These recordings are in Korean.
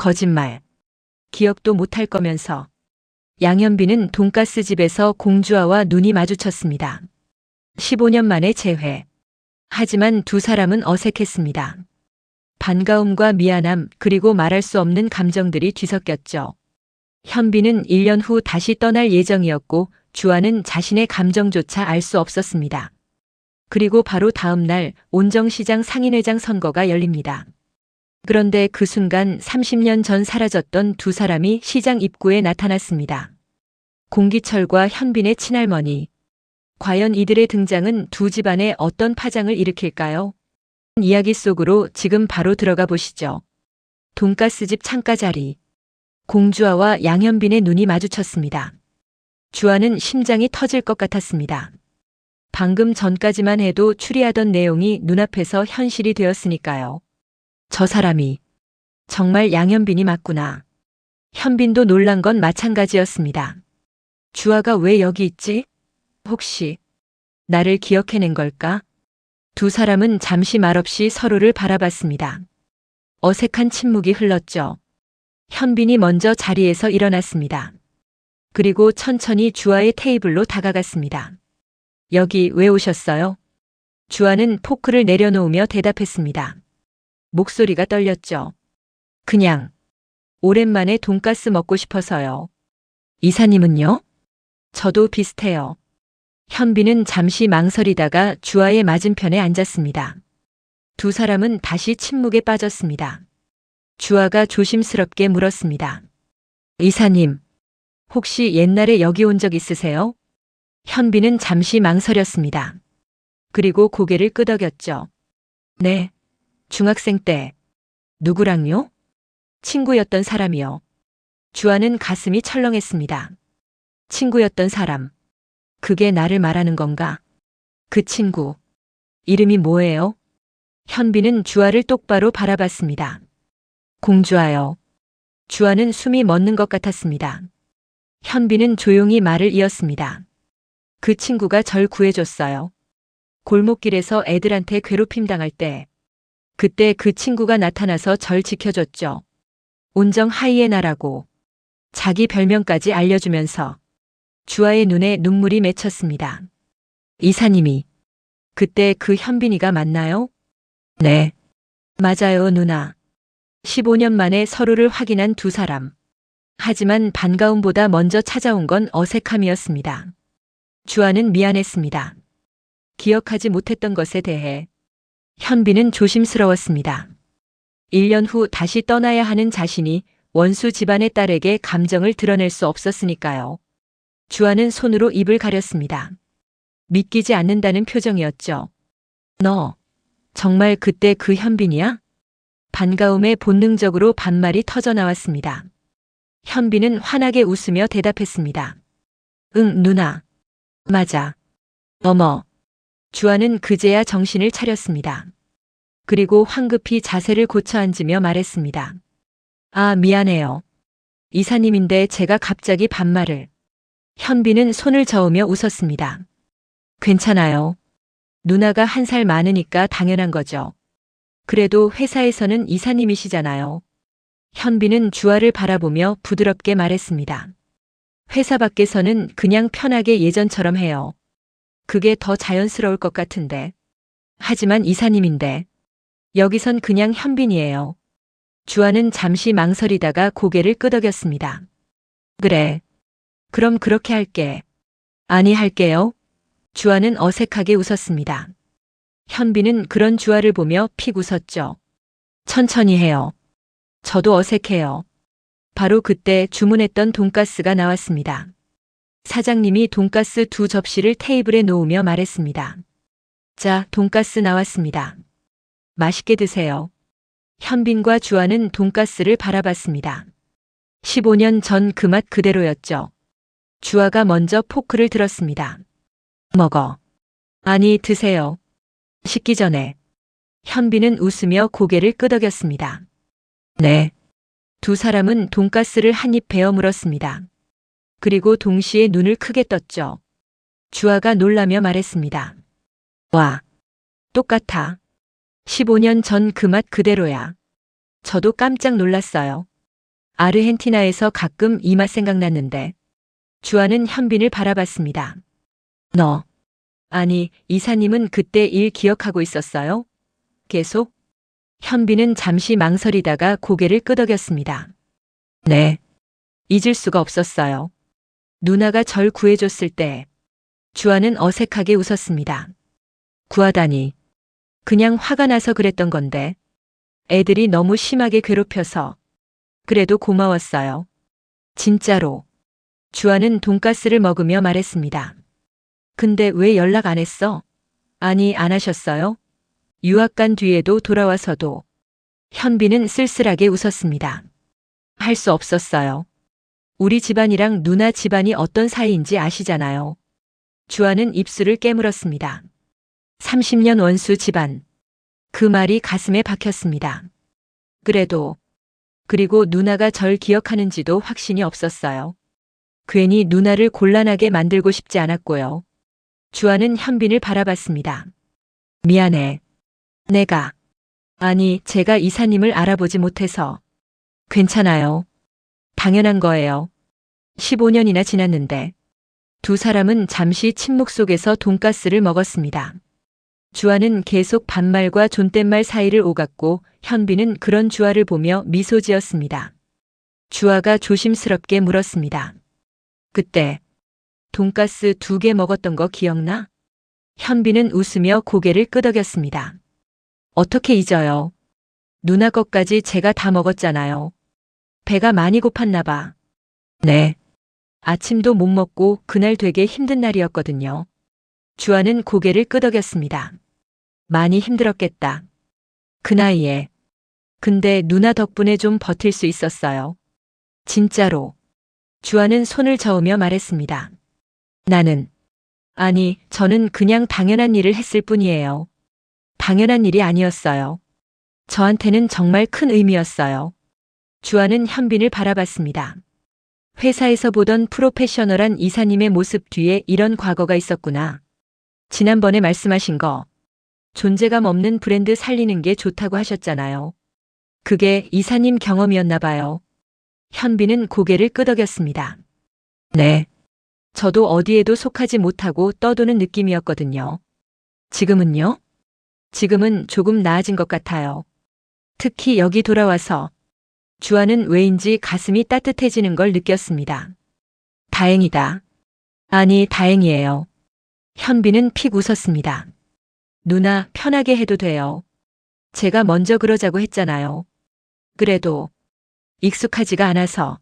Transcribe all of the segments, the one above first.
거짓말. 기억도 못할 거면서. 양현빈은 돈가스 집에서 공주아와 눈이 마주쳤습니다. 15년 만에 재회. 하지만 두 사람은 어색했습니다. 반가움과 미안함 그리고 말할 수 없는 감정들이 뒤섞였죠. 현빈은 1년 후 다시 떠날 예정이었고 주아는 자신의 감정조차 알 수 없었습니다. 그리고 바로 다음 날 온정시장 상인회장 선거가 열립니다. 그런데 그 순간 30년 전 사라졌던 두 사람이 시장 입구에 나타났습니다. 공기철과 현빈의 친할머니. 과연 이들의 등장은 두 집안에 어떤 파장을 일으킬까요? 이야기 속으로 지금 바로 들어가 보시죠. 돈가스집 창가 자리. 공주아와 양현빈의 눈이 마주쳤습니다. 주아는 심장이 터질 것 같았습니다. 방금 전까지만 해도 추리하던 내용이 눈앞에서 현실이 되었으니까요. 저 사람이 정말 양현빈이 맞구나. 현빈도 놀란 건 마찬가지였습니다. 주아가 왜 여기 있지? 혹시 나를 기억해낸 걸까? 두 사람은 잠시 말없이 서로를 바라봤습니다. 어색한 침묵이 흘렀죠. 현빈이 먼저 자리에서 일어났습니다. 그리고 천천히 주아의 테이블로 다가갔습니다. 여기 왜 오셨어요? 주아는 포크를 내려놓으며 대답했습니다. 목소리가 떨렸죠. 그냥 오랜만에 돈가스 먹고 싶어서요. 이사님은요? 저도 비슷해요. 현빈은 잠시 망설이다가 주아의 맞은편에 앉았습니다. 두 사람은 다시 침묵에 빠졌습니다. 주아가 조심스럽게 물었습니다. 이사님, 혹시 옛날에 여기 온 적 있으세요? 현빈은 잠시 망설였습니다. 그리고 고개를 끄덕였죠. 네, 중학생 때. 누구랑요? 친구였던 사람이요. 주아는 가슴이 철렁했습니다. 친구였던 사람. 그게 나를 말하는 건가? 그 친구. 이름이 뭐예요? 현빈은 주아를 똑바로 바라봤습니다. 공주아요. 주아는 숨이 멎는 것 같았습니다. 현빈은 조용히 말을 이었습니다. 그 친구가 절 구해줬어요. 골목길에서 애들한테 괴롭힘 당할 때. 그때 그 친구가 나타나서 절 지켜줬죠. 온정 하이에나라고. 자기 별명까지 알려주면서. 주아의 눈에 눈물이 맺혔습니다. 이사님이. 그때 그 현빈이가 맞나요? 네. 맞아요, 누나. 15년 만에 서로를 확인한 두 사람. 하지만 반가움보다 먼저 찾아온 건 어색함이었습니다. 주아는 미안했습니다. 기억하지 못했던 것에 대해. 현빈은 조심스러웠습니다. 1년 후 다시 떠나야 하는 자신이 원수 집안의 딸에게 감정을 드러낼 수 없었으니까요. 주아는 손으로 입을 가렸습니다. 믿기지 않는다는 표정이었죠. 너, 정말 그때 그 현빈이야? 반가움에 본능적으로 반말이 터져나왔습니다. 현빈은 환하게 웃으며 대답했습니다. 응, 누나. 맞아. 어머. 주아는 그제야 정신을 차렸습니다. 그리고 황급히 자세를 고쳐 앉으며 말했습니다. 아, 미안해요. 이사님인데 제가 갑자기 반말을. 현빈은 손을 저으며 웃었습니다. 괜찮아요. 누나가 1살 많으니까 당연한 거죠. 그래도 회사에서는 이사님이시잖아요. 현빈은 주아를 바라보며 부드럽게 말했습니다. 회사 밖에서는 그냥 편하게 예전처럼 해요. 그게 더 자연스러울 것 같은데. 하지만 이사님인데. 여기선 그냥 현빈이에요. 주아는 잠시 망설이다가 고개를 끄덕였습니다. 그래. 그럼 그렇게 할게. 아니, 할게요. 주아는 어색하게 웃었습니다. 현빈은 그런 주아를 보며 픽 웃었죠. 천천히 해요. 저도 어색해요. 바로 그때 주문했던 돈가스가 나왔습니다. 사장님이 돈가스 2접시를 테이블에 놓으며 말했습니다. 자, 돈가스 나왔습니다. 맛있게 드세요. 현빈과 주아는 돈가스를 바라봤습니다. 15년 전 그 맛 그대로였죠. 주아가 먼저 포크를 들었습니다. 먹어. 아니, 드세요. 식기 전에. 현빈은 웃으며 고개를 끄덕였습니다. 네. 두 사람은 돈가스를 한 입 베어 물었습니다. 그리고 동시에 눈을 크게 떴죠. 주아가 놀라며 말했습니다. 와, 똑같아. 15년 전 그 맛 그대로야. 저도 깜짝 놀랐어요. 아르헨티나에서 가끔 이 맛 생각났는데. 주아는 현빈을 바라봤습니다. 너, 아니, 이사님은 그때 일 기억하고 있었어요? 계속? 현빈은 잠시 망설이다가 고개를 끄덕였습니다. 네. 잊을 수가 없었어요. 누나가 절 구해줬을 때. 주아는 어색하게 웃었습니다. 구하다니. 그냥 화가 나서 그랬던 건데. 애들이 너무 심하게 괴롭혀서. 그래도 고마웠어요. 진짜로. 주아는 돈가스를 먹으며 말했습니다. 근데 왜 연락 안 했어? 아니, 안 하셨어요? 유학 간 뒤에도 돌아와서도. 현빈은 쓸쓸하게 웃었습니다. 할 수 없었어요. 우리 집안이랑 누나 집안이 어떤 사이인지 아시잖아요. 주아는 입술을 깨물었습니다. 30년 원수 집안. 그 말이 가슴에 박혔습니다. 그리고 누나가 절 기억하는지도 확신이 없었어요. 괜히 누나를 곤란하게 만들고 싶지 않았고요. 주아는 현빈을 바라봤습니다. 미안해. 제가 이사님을 알아보지 못해서. 괜찮아요. 당연한 거예요. 15년이나 지났는데. 두 사람은 잠시 침묵 속에서 돈가스를 먹었습니다. 주아는 계속 반말과 존댓말 사이를 오갔고 현빈은 그런 주아를 보며 미소 지었습니다. 주아가 조심스럽게 물었습니다. 그때 돈가스 2개 먹었던 거 기억나? 현빈은 웃으며 고개를 끄덕였습니다. 어떻게 잊어요? 누나 것까지 제가 다 먹었잖아요. 배가 많이 고팠나 봐. 네. 아침도 못 먹고 그날 되게 힘든 날이었거든요. 주아는 고개를 끄덕였습니다. 많이 힘들었겠다. 그 나이에. 근데 누나 덕분에 좀 버틸 수 있었어요. 진짜로. 주아는 손을 저으며 말했습니다. 저는 그냥 당연한 일을 했을 뿐이에요. 당연한 일이 아니었어요. 저한테는 정말 큰 의미였어요. 주아는 현빈을 바라봤습니다. 회사에서 보던 프로페셔널한 이사님의 모습 뒤에 이런 과거가 있었구나. 지난번에 말씀하신 거. 존재감 없는 브랜드 살리는 게 좋다고 하셨잖아요. 그게 이사님 경험이었나 봐요. 현빈은 고개를 끄덕였습니다. 네. 저도 어디에도 속하지 못하고 떠도는 느낌이었거든요. 지금은요? 지금은 조금 나아진 것 같아요. 특히 여기 돌아와서. 주아는 왜인지 가슴이 따뜻해지는 걸 느꼈습니다. 다행이다. 아니, 다행이에요. 현빈은 픽 웃었습니다. 누나, 편하게 해도 돼요. 제가 먼저 그러자고 했잖아요. 그래도 익숙하지가 않아서.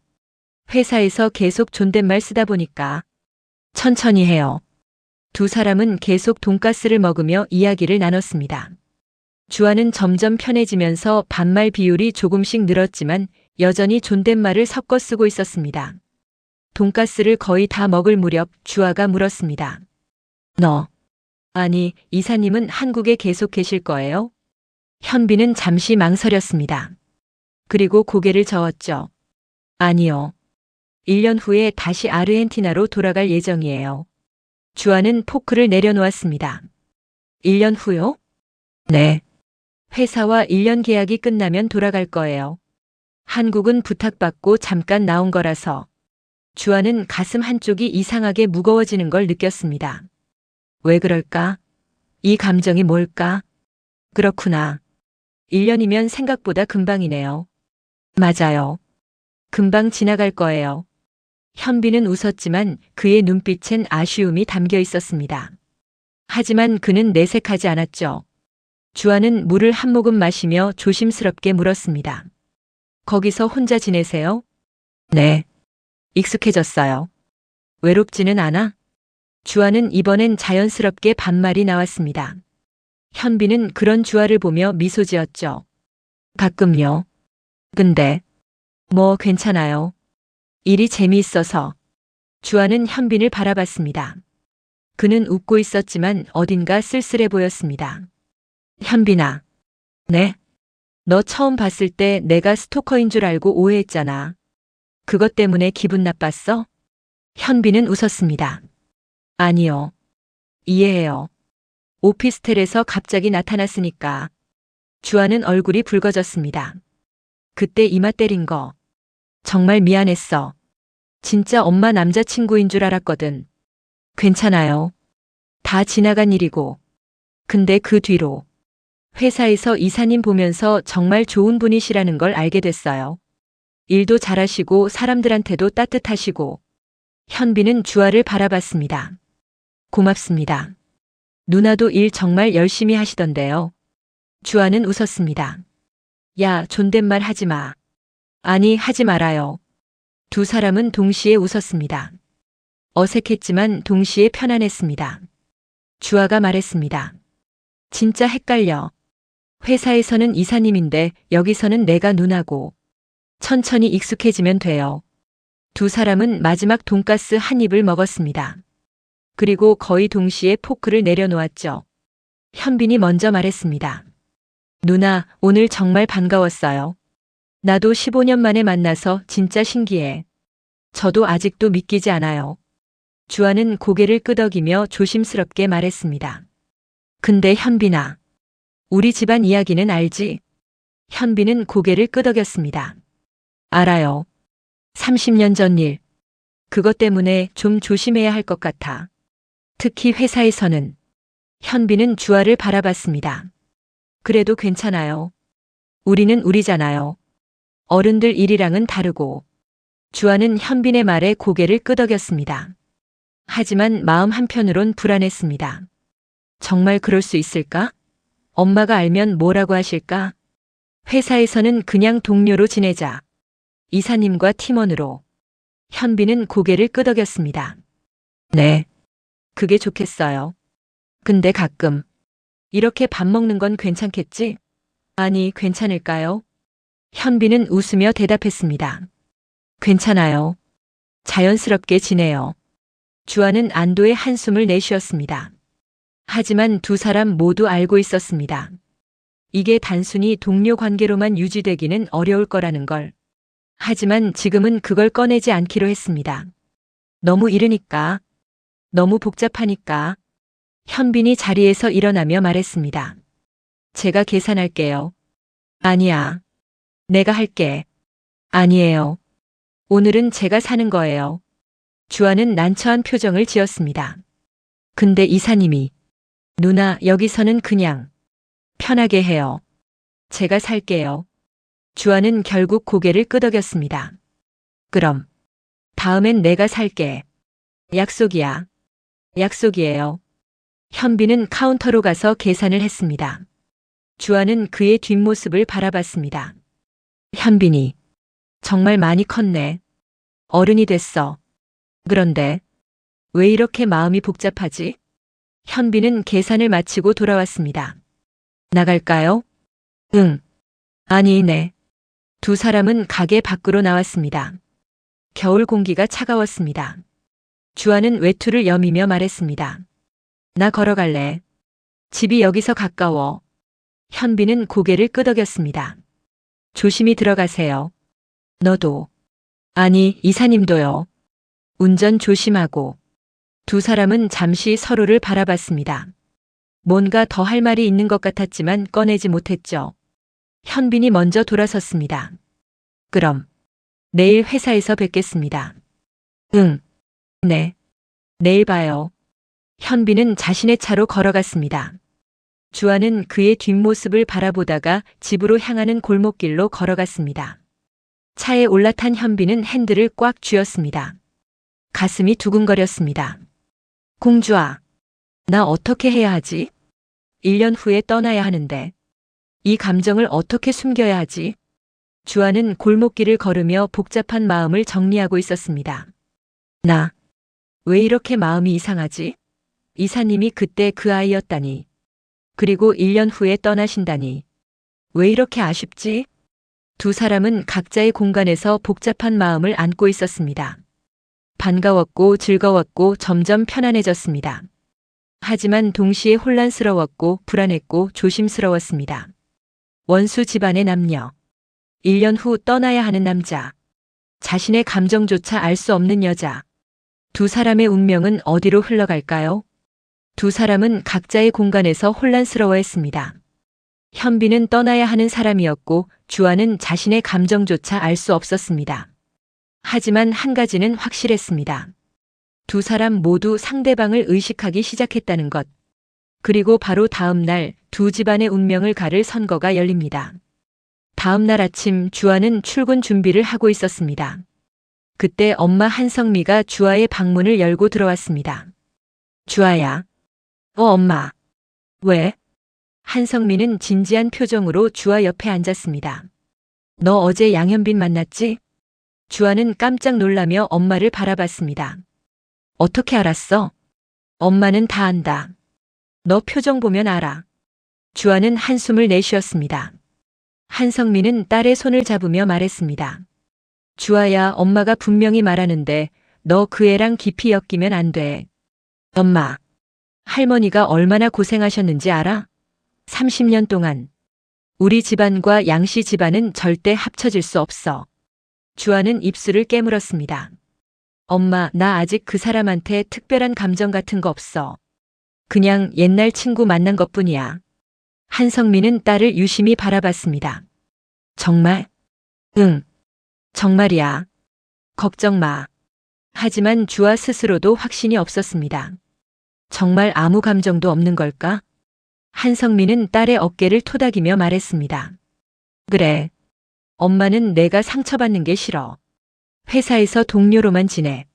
회사에서 계속 존댓말 쓰다 보니까. 천천히 해요. 두 사람은 계속 돈가스를 먹으며 이야기를 나눴습니다. 주아는 점점 편해지면서 반말 비율이 조금씩 늘었지만 여전히 존댓말을 섞어 쓰고 있었습니다. 돈가스를 거의 다 먹을 무렵 주아가 물었습니다. 이사님은 한국에 계속 계실 거예요? 현빈은 잠시 망설였습니다. 그리고 고개를 저었죠. 아니요. 1년 후에 다시 아르헨티나로 돌아갈 예정이에요. 주아는 포크를 내려놓았습니다. 1년 후요? 네. 회사와 1년 계약이 끝나면 돌아갈 거예요. 한국은 부탁받고 잠깐 나온 거라서. 주아는 가슴 한쪽이 이상하게 무거워지는 걸 느꼈습니다. 왜 그럴까? 이 감정이 뭘까? 그렇구나. 1년이면 생각보다 금방이네요. 맞아요. 금방 지나갈 거예요. 현빈은 웃었지만 그의 눈빛엔 아쉬움이 담겨 있었습니다. 하지만 그는 내색하지 않았죠. 주아는 물을 한 모금 마시며 조심스럽게 물었습니다. 거기서 혼자 지내세요? 네. 익숙해졌어요. 외롭지는 않아? 주아는 이번엔 자연스럽게 반말이 나왔습니다. 현빈은 그런 주아를 보며 미소 지었죠. 가끔요. 근데 괜찮아요. 일이 재미있어서. 주아는 현빈을 바라봤습니다. 그는 웃고 있었지만 어딘가 쓸쓸해 보였습니다. 현빈아. 네? 너 처음 봤을 때 내가 스토커인 줄 알고 오해했잖아. 그것 때문에 기분 나빴어? 현빈은 웃었습니다. 아니요. 이해해요. 오피스텔에서 갑자기 나타났으니까. 주아는 얼굴이 붉어졌습니다. 그때 이마 때린 거. 정말 미안했어. 진짜 엄마 남자친구인 줄 알았거든. 괜찮아요. 다 지나간 일이고. 근데 그 뒤로 회사에서 이사님 보면서 정말 좋은 분이시라는 걸 알게 됐어요. 일도 잘하시고 사람들한테도 따뜻하시고. 현빈은 주아를 바라봤습니다. 고맙습니다. 누나도 일 정말 열심히 하시던데요. 주아는 웃었습니다. 야, 존댓말 하지 마. 아니, 하지 말아요. 두 사람은 동시에 웃었습니다. 어색했지만 동시에 편안했습니다. 주아가 말했습니다. 진짜 헷갈려. 회사에서는 이사님인데 여기서는 내가 누나고. 천천히 익숙해지면 돼요. 두 사람은 마지막 돈가스 한 입을 먹었습니다. 그리고 거의 동시에 포크를 내려놓았죠. 현빈이 먼저 말했습니다. 누나, 오늘 정말 반가웠어요. 나도 15년 만에 만나서 진짜 신기해. 저도 아직도 믿기지 않아요. 주아는 고개를 끄덕이며 조심스럽게 말했습니다. 근데 현빈아, 우리 집안 이야기는 알지? 현빈은 고개를 끄덕였습니다. 알아요. 30년 전 일. 그것 때문에 좀 조심해야 할 것 같아. 특히 회사에서는. 현빈은 주아를 바라봤습니다. 그래도 괜찮아요. 우리는 우리잖아요. 어른들 일이랑은 다르고. 주아는 현빈의 말에 고개를 끄덕였습니다. 하지만 마음 한편으론 불안했습니다. 정말 그럴 수 있을까? 엄마가 알면 뭐라고 하실까? 회사에서는 그냥 동료로 지내자. 이사님과 팀원으로. 현빈은 고개를 끄덕였습니다. 네. 그게 좋겠어요. 근데 가끔 이렇게 밥 먹는 건 괜찮겠지? 아니, 괜찮을까요? 현빈은 웃으며 대답했습니다. 괜찮아요. 자연스럽게 지내요. 주아는 안도의 한숨을 내쉬었습니다. 하지만 두 사람 모두 알고 있었습니다. 이게 단순히 동료 관계로만 유지되기는 어려울 거라는 걸. 하지만 지금은 그걸 꺼내지 않기로 했습니다. 너무 이르니까. 너무 복잡하니까. 현빈이 자리에서 일어나며 말했습니다. 제가 계산할게요. 아니야. 내가 할게. 아니에요. 오늘은 제가 사는 거예요. 주아는 난처한 표정을 지었습니다. 근데 이사님이. 누나, 여기서는 그냥 편하게 해요. 제가 살게요. 주아는 결국 고개를 끄덕였습니다. 그럼 다음엔 내가 살게. 약속이야. 약속이에요. 현빈은 카운터로 가서 계산을 했습니다. 주아는 그의 뒷모습을 바라봤습니다. 현빈이 정말 많이 컸네. 어른이 됐어. 그런데 왜 이렇게 마음이 복잡하지? 현빈은 계산을 마치고 돌아왔습니다. 나갈까요? 응. 아니, 네. 두 사람은 가게 밖으로 나왔습니다. 겨울 공기가 차가웠습니다. 주아는 외투를 여미며 말했습니다. 나 걸어갈래. 집이 여기서 가까워. 현빈은 고개를 끄덕였습니다. 조심히 들어가세요. 너도. 아니, 이사님도요. 운전 조심하고. 두 사람은 잠시 서로를 바라봤습니다. 뭔가 더 할 말이 있는 것 같았지만 꺼내지 못했죠. 현빈이 먼저 돌아섰습니다. 그럼 내일 회사에서 뵙겠습니다. 응. 네. 내일 봐요. 현빈은 자신의 차로 걸어갔습니다. 주아는 그의 뒷모습을 바라보다가 집으로 향하는 골목길로 걸어갔습니다. 차에 올라탄 현빈은 핸들을 꽉 쥐었습니다. 가슴이 두근거렸습니다. 공주아, 나 어떻게 해야 하지? 1년 후에 떠나야 하는데 이 감정을 어떻게 숨겨야 하지? 주아는 골목길을 걸으며 복잡한 마음을 정리하고 있었습니다. 나, 왜 이렇게 마음이 이상하지? 이사님이 그때 그 아이였다니. 그리고 1년 후에 떠나신다니. 왜 이렇게 아쉽지? 두 사람은 각자의 공간에서 복잡한 마음을 안고 있었습니다. 반가웠고 즐거웠고 점점 편안해졌습니다. 하지만 동시에 혼란스러웠고 불안했고 조심스러웠습니다. 원수 집안의 남녀. 1년 후 떠나야 하는 남자. 자신의 감정조차 알 수 없는 여자. 두 사람의 운명은 어디로 흘러갈까요? 두 사람은 각자의 공간에서 혼란스러워했습니다. 현빈은 떠나야 하는 사람이었고 주아는 자신의 감정조차 알 수 없었습니다. 하지만 한 가지는 확실했습니다. 두 사람 모두 상대방을 의식하기 시작했다는 것. 그리고 바로 다음 날 두 집안의 운명을 가를 선거가 열립니다. 다음 날 아침 주아는 출근 준비를 하고 있었습니다. 그때 엄마 한성미가 주아의 방문을 열고 들어왔습니다. 주아야. 엄마. 왜? 한성미는 진지한 표정으로 주아 옆에 앉았습니다. 너 어제 양현빈 만났지? 주아는 깜짝 놀라며 엄마를 바라봤습니다. 어떻게 알았어? 엄마는 다 안다. 너 표정 보면 알아. 주아는 한숨을 내쉬었습니다. 한성미는 딸의 손을 잡으며 말했습니다. 주아야, 엄마가 분명히 말하는데 너 그 애랑 깊이 엮이면 안 돼. 엄마, 할머니가 얼마나 고생하셨는지 알아? 30년 동안. 우리 집안과 양씨 집안은 절대 합쳐질 수 없어. 주아는 입술을 깨물었습니다. 엄마, 나 아직 그 사람한테 특별한 감정 같은 거 없어. 그냥 옛날 친구 만난 것뿐이야. 한성미는 딸을 유심히 바라봤습니다. 정말? 응. 정말이야. 걱정 마. 하지만 주아 스스로도 확신이 없었습니다. 정말 아무 감정도 없는 걸까? 한성미는 딸의 어깨를 토닥이며 말했습니다. 그래. 엄마는 내가 상처받는 게 싫어. 회사에서 동료로만 지내.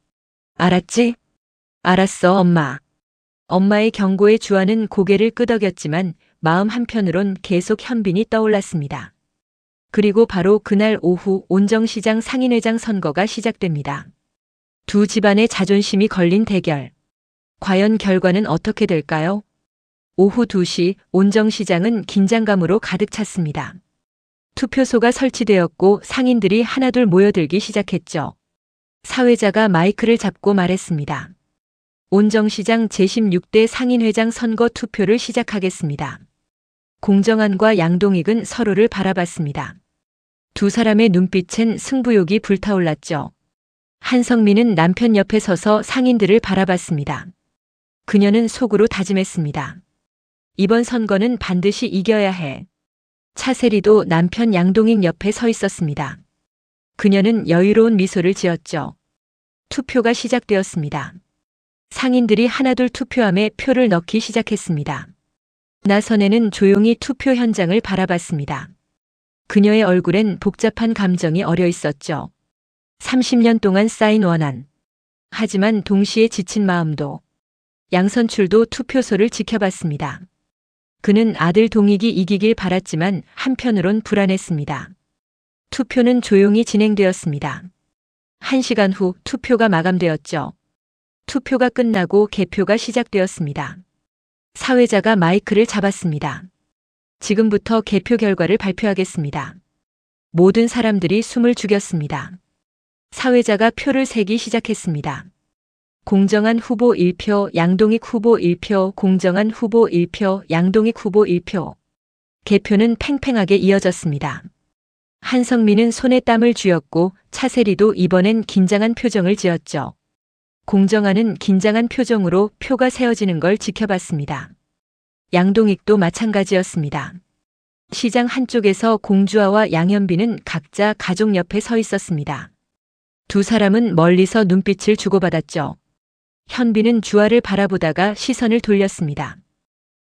알았지? 알았어, 엄마. 엄마의 경고에 주아는 고개를 끄덕였지만 마음 한편으론 계속 현빈이 떠올랐습니다. 그리고 바로 그날 오후 온정시장 상인회장 선거가 시작됩니다. 두 집안의 자존심이 걸린 대결. 과연 결과는 어떻게 될까요? 오후 2시 온정시장은 긴장감으로 가득 찼습니다. 투표소가 설치되었고 상인들이 하나둘 모여들기 시작했죠. 사회자가 마이크를 잡고 말했습니다. 온정시장 제16대 상인회장 선거 투표를 시작하겠습니다. 공정한과 양동익은 서로를 바라봤습니다. 두 사람의 눈빛엔 승부욕이 불타올랐죠. 한성미는 남편 옆에 서서 상인들을 바라봤습니다. 그녀는 속으로 다짐했습니다. 이번 선거는 반드시 이겨야 해. 차세리도 남편 양동익 옆에 서 있었습니다. 그녀는 여유로운 미소를 지었죠. 투표가 시작되었습니다. 상인들이 하나둘 투표함에 표를 넣기 시작했습니다. 나선혜는 조용히 투표 현장을 바라봤습니다. 그녀의 얼굴엔 복잡한 감정이 어려 있었죠. 30년 동안 쌓인 원한. 하지만 동시에 지친 마음도. 양선출도 투표소를 지켜봤습니다. 그는 아들 동익이 이기길 바랐지만 한편으론 불안했습니다. 투표는 조용히 진행되었습니다. 1시간 후 투표가 마감되었죠. 투표가 끝나고 개표가 시작되었습니다. 사회자가 마이크를 잡았습니다. 지금부터 개표 결과를 발표하겠습니다. 모든 사람들이 숨을 죽였습니다. 사회자가 표를 세기 시작했습니다. 공정한 후보 1표, 양동익 후보 1표, 공정한 후보 1표, 양동익 후보 1표. 개표는 팽팽하게 이어졌습니다. 한성미는 손에 땀을 쥐었고 차세리도 이번엔 긴장한 표정을 지었죠. 공정한은 긴장한 표정으로 표가 세어지는 걸 지켜봤습니다. 양동익도 마찬가지였습니다. 시장 한쪽에서 공주아와 양현빈은 각자 가족 옆에 서 있었습니다. 두 사람은 멀리서 눈빛을 주고받았죠. 현빈은 주아를 바라보다가 시선을 돌렸습니다.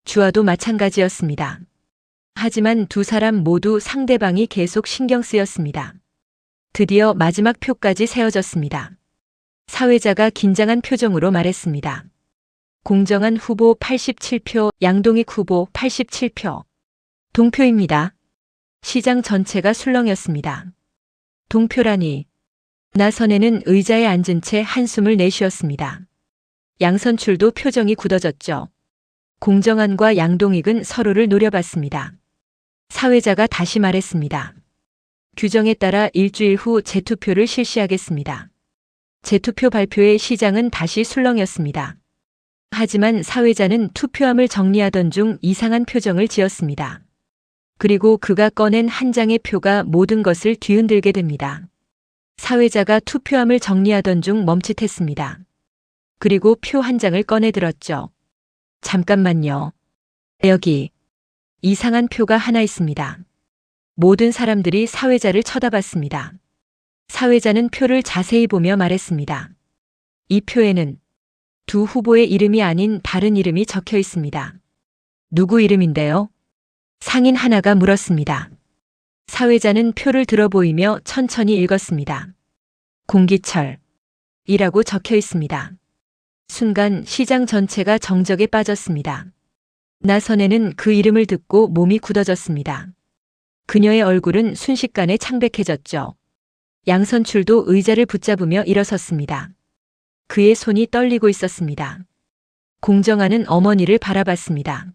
주아도 마찬가지였습니다. 하지만 두 사람 모두 상대방이 계속 신경 쓰였습니다. 드디어 마지막 표까지 세워졌습니다. 사회자가 긴장한 표정으로 말했습니다. 공정한 후보 87표, 양동익 후보 87표. 동표입니다. 시장 전체가 술렁였습니다. 동표라니. 나선혜는 의자에 앉은 채 한숨을 내쉬었습니다. 양선출도 표정이 굳어졌죠. 공정한과 양동익은 서로를 노려봤습니다. 사회자가 다시 말했습니다. 규정에 따라 일주일 후 재투표를 실시하겠습니다. 재투표 발표에 시장은 다시 술렁였습니다. 하지만 사회자는 투표함을 정리하던 중 이상한 표정을 지었습니다. 그리고 그가 꺼낸 한 장의 표가 모든 것을 뒤흔들게 됩니다. 사회자가 투표함을 정리하던 중 멈칫했습니다. 그리고 표 한 장을 꺼내들었죠. 잠깐만요. 여기 이상한 표가 하나 있습니다. 모든 사람들이 사회자를 쳐다봤습니다. 사회자는 표를 자세히 보며 말했습니다. 이 표에는 두 후보의 이름이 아닌 다른 이름이 적혀 있습니다. 누구 이름인데요? 상인 하나가 물었습니다. 사회자는 표를 들어 보이며 천천히 읽었습니다. 공기철 이라고 적혀 있습니다. 순간 시장 전체가 정적에 빠졌습니다. 나선혜는 그 이름을 듣고 몸이 굳어졌습니다. 그녀의 얼굴은 순식간에 창백해졌죠. 양선출도 의자를 붙잡으며 일어섰습니다. 그의 손이 떨리고 있었습니다. 공정하는 어머니를 바라봤습니다.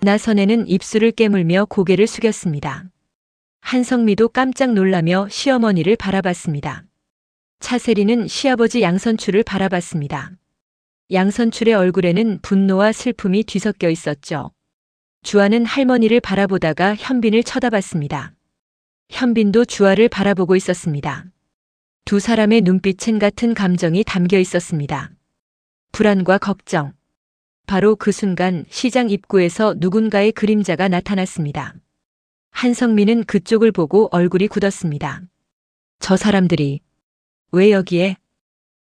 나선혜는 입술을 깨물며 고개를 숙였습니다. 한성미도 깜짝 놀라며 시어머니를 바라봤습니다. 차세리는 시아버지 양선출을 바라봤습니다. 양선출의 얼굴에는 분노와 슬픔이 뒤섞여 있었죠. 주아는 할머니를 바라보다가 현빈을 쳐다봤습니다. 현빈도 주아를 바라보고 있었습니다. 두 사람의 눈빛은 같은 감정이 담겨 있었습니다. 불안과 걱정. 바로 그 순간 시장 입구에서 누군가의 그림자가 나타났습니다. 한성민은 그쪽을 보고 얼굴이 굳었습니다. 저 사람들이 왜 여기에?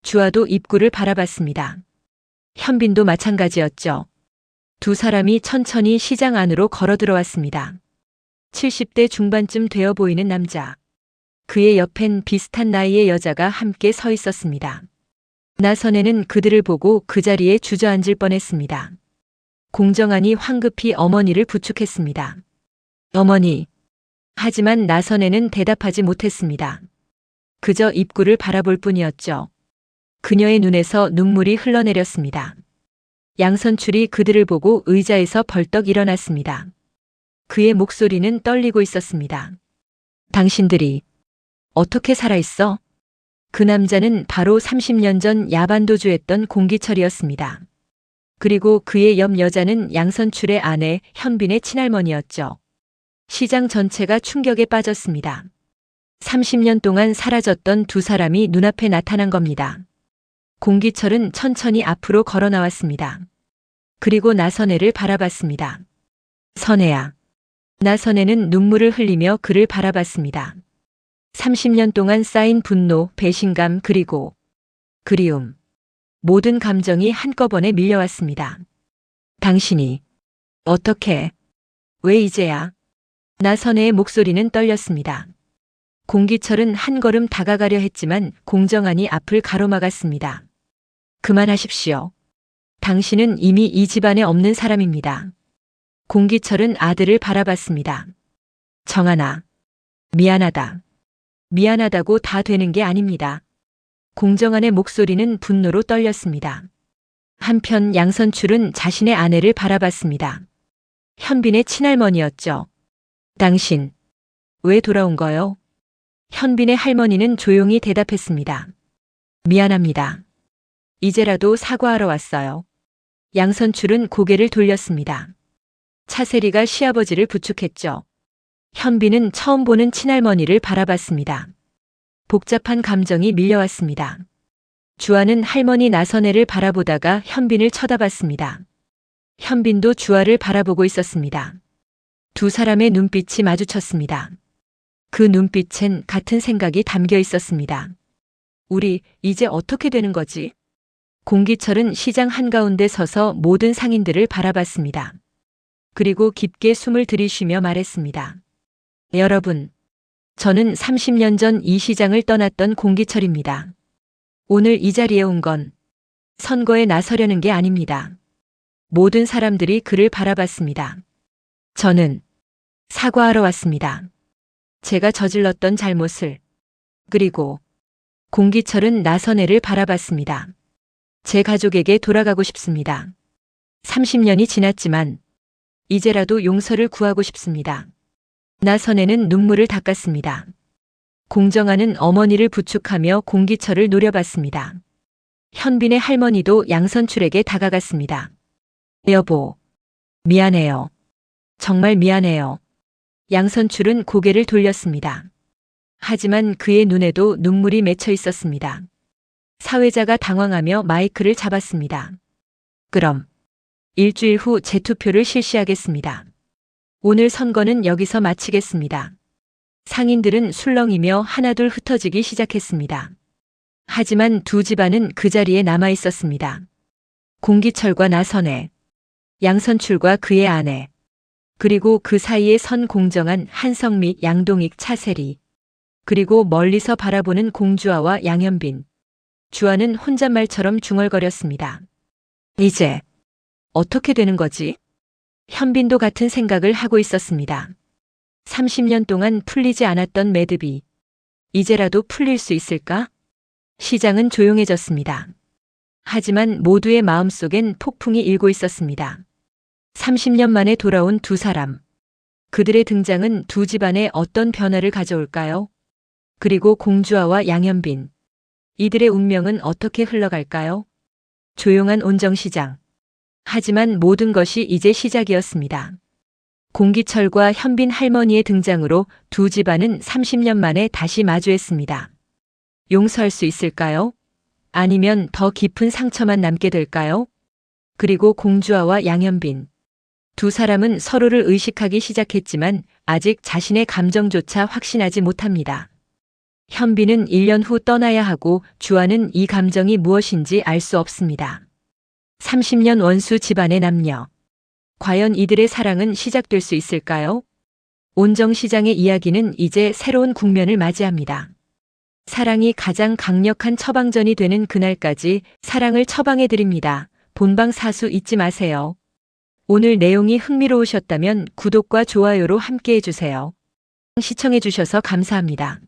주아도 입구를 바라봤습니다. 현빈도 마찬가지였죠. 두 사람이 천천히 시장 안으로 걸어 들어왔습니다. 70대 중반쯤 되어 보이는 남자. 그의 옆엔 비슷한 나이의 여자가 함께 서 있었습니다. 나선혜는 그들을 보고 그 자리에 주저앉을 뻔했습니다. 공정한이 황급히 어머니를 부축했습니다. 어머니. 하지만 나선혜는 대답하지 못했습니다. 그저 입구를 바라볼 뿐이었죠. 그녀의 눈에서 눈물이 흘러내렸습니다. 양선출이 그들을 보고 의자에서 벌떡 일어났습니다. 그의 목소리는 떨리고 있었습니다. 당신들이 어떻게 살아있어? 그 남자는 바로 30년 전 야반도주했던 공기철이었습니다. 그리고 그의 옆 여자는 양선출의 아내 현빈의 친할머니였죠. 시장 전체가 충격에 빠졌습니다. 30년 동안 사라졌던 두 사람이 눈앞에 나타난 겁니다. 공기철은 천천히 앞으로 걸어 나왔습니다. 그리고 나선혜를 바라봤습니다. 선혜야. 나선혜는 눈물을 흘리며 그를 바라봤습니다. 30년 동안 쌓인 분노, 배신감 그리고 그리움. 모든 감정이 한꺼번에 밀려왔습니다. 당신이 어떻게? 왜 이제야? 나선혜의 목소리는 떨렸습니다. 공기철은 한 걸음 다가가려 했지만 공정한이 앞을 가로막았습니다. 그만하십시오. 당신은 이미 이 집안에 없는 사람입니다. 공기철은 아들을 바라봤습니다. 정하나. 미안하다. 미안하다고 다 되는 게 아닙니다. 공정한의 목소리는 분노로 떨렸습니다. 한편 양선출은 자신의 아내를 바라봤습니다. 현빈의 친할머니였죠. 당신, 왜 돌아온 거요? 현빈의 할머니는 조용히 대답했습니다. 미안합니다. 이제라도 사과하러 왔어요. 양선출은 고개를 돌렸습니다. 차세리가 시아버지를 부축했죠. 현빈은 처음 보는 친할머니를 바라봤습니다. 복잡한 감정이 밀려왔습니다. 주아는 할머니 나선혜를 바라보다가 현빈을 쳐다봤습니다. 현빈도 주아를 바라보고 있었습니다. 두 사람의 눈빛이 마주쳤습니다. 그 눈빛엔 같은 생각이 담겨 있었습니다. 우리 이제 어떻게 되는 거지? 공기철은 시장 한가운데 서서 모든 상인들을 바라봤습니다. 그리고 깊게 숨을 들이쉬며 말했습니다. 여러분, 저는 30년 전 이 시장을 떠났던 공기철입니다. 오늘 이 자리에 온 건 선거에 나서려는 게 아닙니다. 모든 사람들이 그를 바라봤습니다. 저는 사과하러 왔습니다. 제가 저질렀던 잘못을. 그리고 공기철은 나선혜를 바라봤습니다. 제 가족에게 돌아가고 싶습니다. 30년이 지났지만 이제라도 용서를 구하고 싶습니다. 나선혜는 눈물을 닦았습니다. 공정한은 어머니를 부축하며 공기철을 노려봤습니다. 현빈의 할머니도 양선출에게 다가갔습니다. 여보, 미안해요. 정말 미안해요. 양선출은 고개를 돌렸습니다. 하지만 그의 눈에도 눈물이 맺혀 있었습니다. 사회자가 당황하며 마이크를 잡았습니다. 그럼 일주일 후 재투표를 실시하겠습니다. 오늘 선거는 여기서 마치겠습니다. 상인들은 술렁이며 하나둘 흩어지기 시작했습니다. 하지만 두 집안은 그 자리에 남아 있었습니다. 공기철과 나선혜, 양선출과 그의 아내, 그리고 그 사이에 선 공정한 한성미, 양동익, 차세리, 그리고 멀리서 바라보는 공주아와 양현빈. 주아는 혼잣말처럼 중얼거렸습니다. 이제 어떻게 되는 거지? 현빈도 같은 생각을 하고 있었습니다. 30년 동안 풀리지 않았던 매듭이 이제라도 풀릴 수 있을까? 시장은 조용해졌습니다. 하지만 모두의 마음속엔 폭풍이 일고 있었습니다. 30년 만에 돌아온 두 사람. 그들의 등장은 두 집안에 어떤 변화를 가져올까요? 그리고 공주아와 양현빈. 이들의 운명은 어떻게 흘러갈까요? 조용한 온정시장. 하지만 모든 것이 이제 시작이었습니다. 공기철과 현빈 할머니의 등장으로 두 집안은 30년 만에 다시 마주했습니다. 용서할 수 있을까요? 아니면 더 깊은 상처만 남게 될까요? 그리고 공주아와 양현빈. 두 사람은 서로를 의식하기 시작했지만 아직 자신의 감정조차 확신하지 못합니다. 현빈은 1년 후 떠나야 하고 주아는 이 감정이 무엇인지 알 수 없습니다. 30년 원수 집안의 남녀. 과연 이들의 사랑은 시작될 수 있을까요? 온정시장의 이야기는 이제 새로운 국면을 맞이합니다. 사랑이 가장 강력한 처방전이 되는 그날까지 사랑을 처방해드립니다. 본방 사수 잊지 마세요. 오늘 내용이 흥미로우셨다면 구독과 좋아요로 함께해주세요. 시청해주셔서 감사합니다.